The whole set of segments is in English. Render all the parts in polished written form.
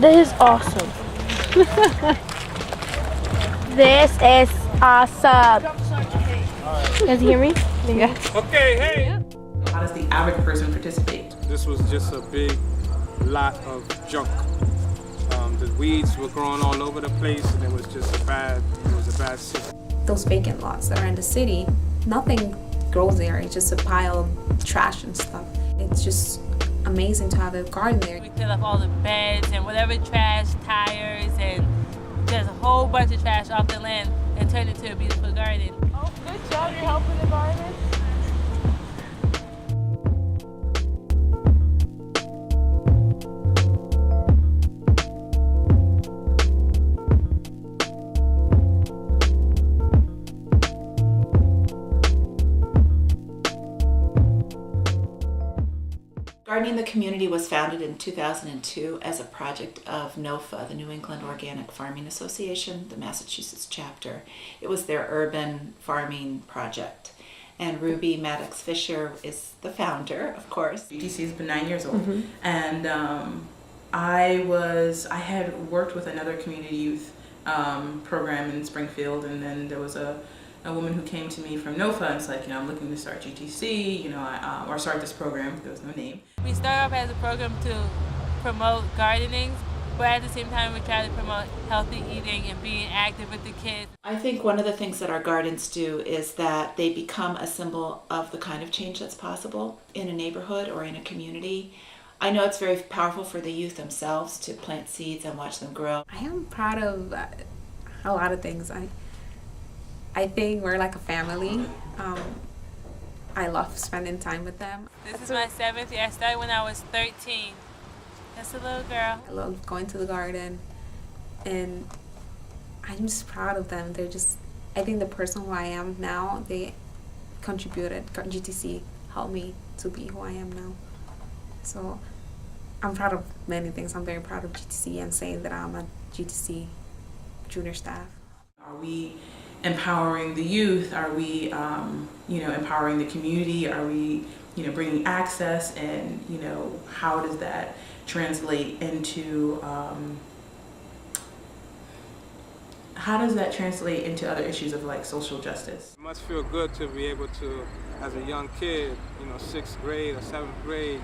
This is awesome. This is awesome. You guys hear me? Yeah. Okay, hey. How does the average person participate? This was just a big lot of junk. The weeds were growing all over the place, and it was a bad city. Those vacant lots that are in the city, nothing grows there. It's just a pile of trash and stuff. It's just amazing to have a garden there. We fill up all the beds and whatever trash, tires, and just a whole bunch of trash off the land and turn it into a beautiful garden. Oh, good job. You're helping the garden. Gardening the Community was founded in 2002 as a project of NOFA, the New England Organic Farming Association, the Massachusetts chapter. It was their urban farming project. And Ruby Maddox Fisher is the founder, of course. GTC has been 9 years old. And I had worked with another community youth program in Springfield, and then there was a woman who came to me from NOFA and was like, I'm looking to start GTC, or start this program. There was no name. We started off as a program to promote gardening, but at the same time we try to promote healthy eating and being active with the kids. I think one of the things that our gardens do is that they become a symbol of the kind of change that's possible in a neighborhood or in a community. I know it's very powerful for the youth themselves to plant seeds and watch them grow. I am proud of a lot of things. I think we're like a family. I love spending time with them. This is my 7th year. I started when I was 13. Just a little girl. I love going to the garden, and I'm just proud of them. I think the person who I am now, they contributed. GTC helped me to be who I am now. So I'm proud of many things. I'm very proud of GTC and saying that I'm a GTC junior staff. Are we empowering the youth? Are we, empowering the community? Are we, bringing access? And, how does that translate into, other issues of like social justice? It must feel good to be able to, as a young kid, 6th grade or 7th grade,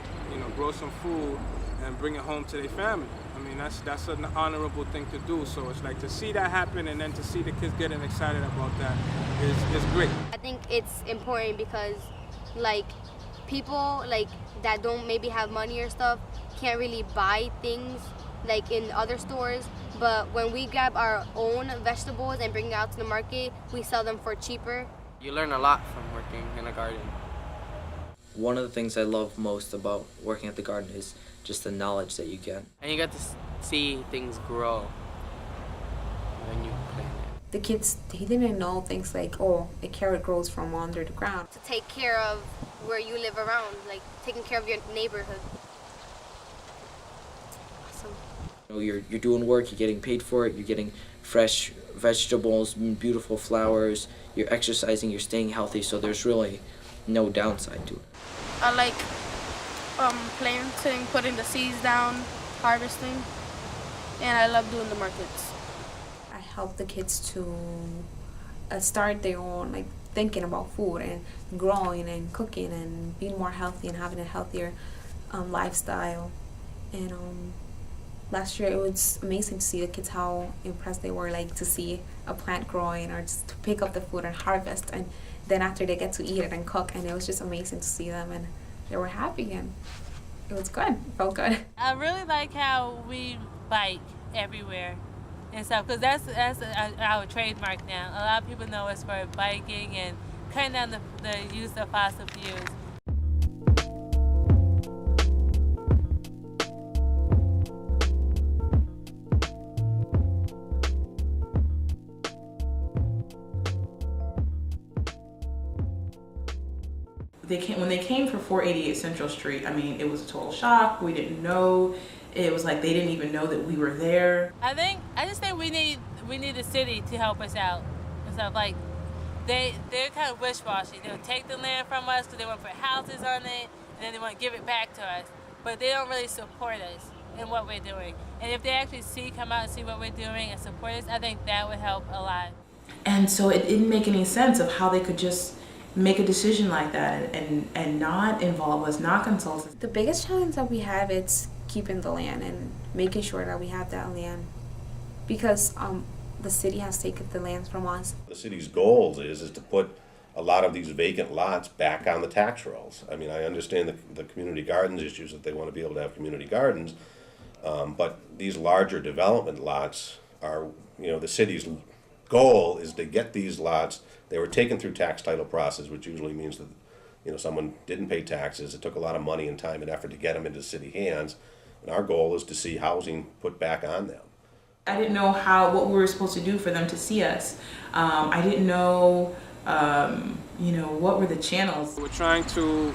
grow some food and bring it home to their family. I mean, that's an honorable thing to do. So it's like to see that happen, and then to see the kids getting excited about that is great. I think it's important because people that don't maybe have money or stuff can't really buy things like in other stores. But when we grab our own vegetables and bring it out to the market, we sell them for cheaper. You learn a lot from working in a garden. One of the things I love most about working at the garden is just the knowledge that you get. And you get to see things grow when you plant it. The kids, they didn't know things like, a carrot grows from under the ground. To take care of where you live around, like taking care of your neighborhood. Awesome. You're doing work, you're getting paid for it, you're getting fresh vegetables, beautiful flowers, you're exercising, you're staying healthy, so there's really no downside to it. I like planting, putting the seeds down, harvesting, and I love doing the markets. I help the kids to start their own, thinking about food and growing and cooking and being more healthy and having a healthier lifestyle. And last year it was amazing to see the kids, how impressed they were, to see a plant growing or just to pick up the food and harvest, and then after they get to eat it and cook, and it was just amazing to see them, and they were happy, and it was good. It felt good. I really like how we bike everywhere and stuff, because that's our trademark now. A lot of people know us for biking and cutting down the use of fossil fuels. When they came for 488 Central Street, it was a total shock. We didn't know. It was like they didn't even know that we were there. I just think we need the city to help us out and stuff. They're kind of wish-washy. They'll take the land from us because they want to put houses on it, and then they want to give it back to us. But they don't really support us. in what we're doing. And if they actually come out and see what we're doing and support us, I think that would help a lot. And so it didn't make any sense of how they could just make a decision like that and not involve us, not consult us. The biggest challenge that we have is keeping the land and making sure that we have that land, because the city has taken the land from us. The city's goals is to put a lot of these vacant lots back on the tax rolls. I mean, I understand the community gardens issues, that they want to be able to have community gardens, but these larger development lots are, the city's goal is to get these lots. They were taken through tax title process, which usually means that someone didn't pay taxes. It took a lot of money and time and effort to get them into city hands, and our goal is to see housing put back on them. I didn't know what we were supposed to do for them to see us. I didn't know, what were the channels. We're trying to,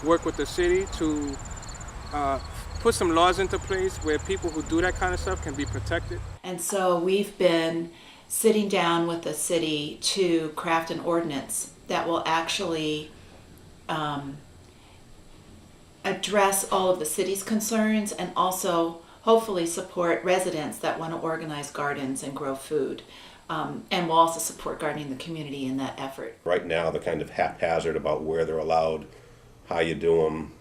work with the city to put some laws into place where people who do that kind of stuff can be protected. And so we've been sitting down with the city to craft an ordinance that will actually address all of the city's concerns and also hopefully support residents that want to organize gardens and grow food. And we'll also support gardening the community in that effort. Right now, the kind of haphazard about where they're allowed, how you do them,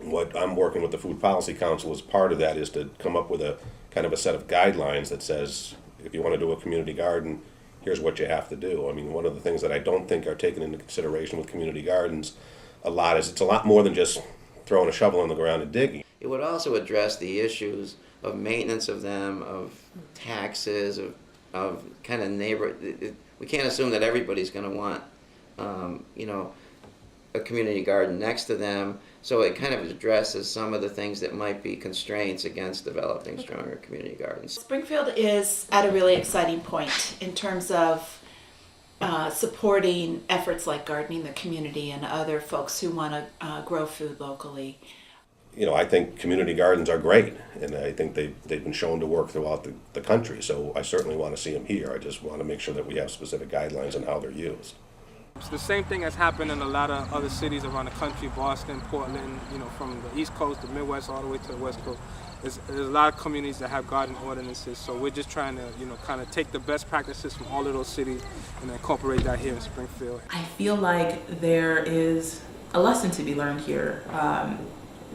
what I'm working with the Food Policy Council as part of that is to come up with a kind of a set of guidelines that says, if you want to do a community garden, here's what you have to do. I mean, one of the things that I don't think are taken into consideration with community gardens a lot is it's a lot more than just throwing a shovel in the ground and digging. It would also address the issues of maintenance of them, of taxes, of kind of neighbor. We can't assume that everybody's going to want, a community garden next to them. So it kind of addresses some of the things that might be constraints against developing stronger community gardens. Springfield is at a really exciting point in terms of supporting efforts like gardening the community and other folks who want to grow food locally. I think community gardens are great, and I think they've been shown to work throughout the country, so I certainly want to see them here. I just want to make sure that we have specific guidelines on how they're used. It's the same thing has happened in a lot of other cities around the country, Boston, Portland, from the East Coast, the Midwest, all the way to the West Coast. There's a lot of communities that have garden ordinances, so we're just trying to, kind of take the best practices from all of those cities and incorporate that here in Springfield. I feel like there is a lesson to be learned here.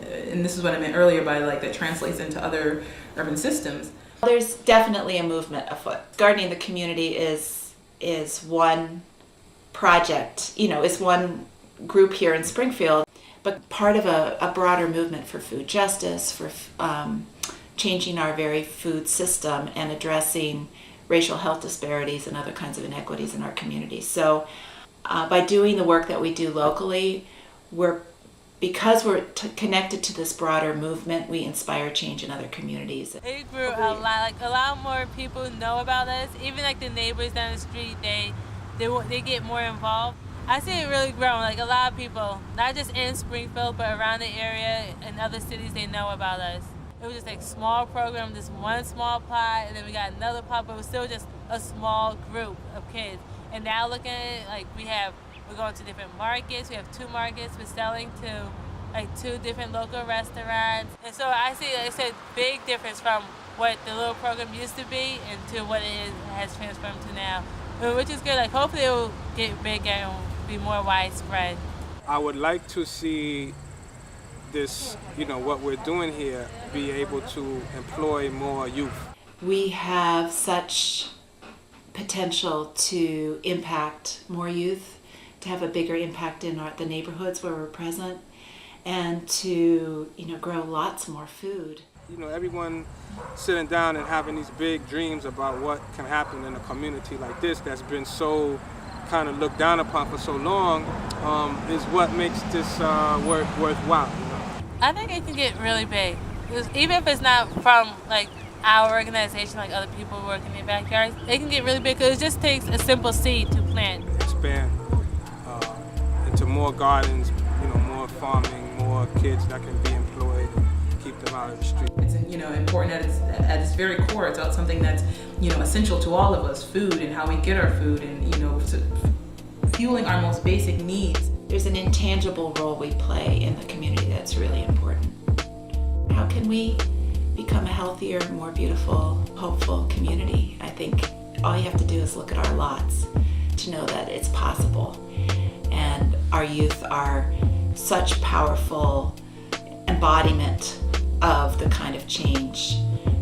And this is what I meant earlier by that translates into other urban systems. There's definitely a movement afoot. Gardening the community is one project, is one group here in Springfield, but part of a broader movement for food justice, for changing our very food system and addressing racial health disparities and other kinds of inequities in our community. So by doing the work that we do locally, because we're connected to this broader movement, we inspire change in other communities. It grew a lot. A lot more people know about us. Even the neighbors down the street, they get more involved. I see it really growing. A lot of people, not just in Springfield, but around the area and other cities, they know about us. It was just small program, just one small plot, and then we got another plot, but it was still just a small group of kids. And now looking at it, we're going to different markets. We have 2 markets. We're selling to 2 different local restaurants. And so I see it's a big difference from what the little program used to be and to what it has transformed to now, which is good. Hopefully it will get bigger and be more widespread. I would like to see this, what we're doing here, be able to employ more youth. We have such potential to impact more youth, to have a bigger impact in the neighborhoods where we're present, and to grow lots more food. Everyone sitting down and having these big dreams about what can happen in a community like this that's been so kind of looked down upon for so long is what makes this work worthwhile. I think it can get really big, even if it's not from our organization, other people working in their backyards. It can get really big because it just takes a simple seed to plant. Expand into more gardens, more farming, more kids that can be employed, keep them out of the street. It's important at its very core. It's about something that's essential to all of us: food and how we get our food, and fueling our most basic needs. There's an intangible role we play in the community that's really important. how can we become a healthier, more beautiful, hopeful community? I think all you have to do is look at our lots to know that it's possible. And our youth are such powerful embodiment of the kind of change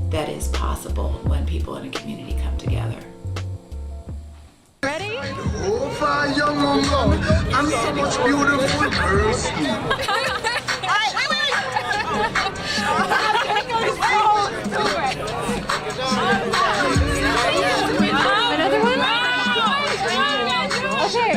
that is possible when people in a community come together. Ready? Oh, for young woman, and so much beautiful girls. Another one? Okay.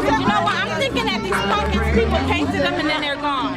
You know what? I'm thinking that these pumpkins, people painted them and then they're gone.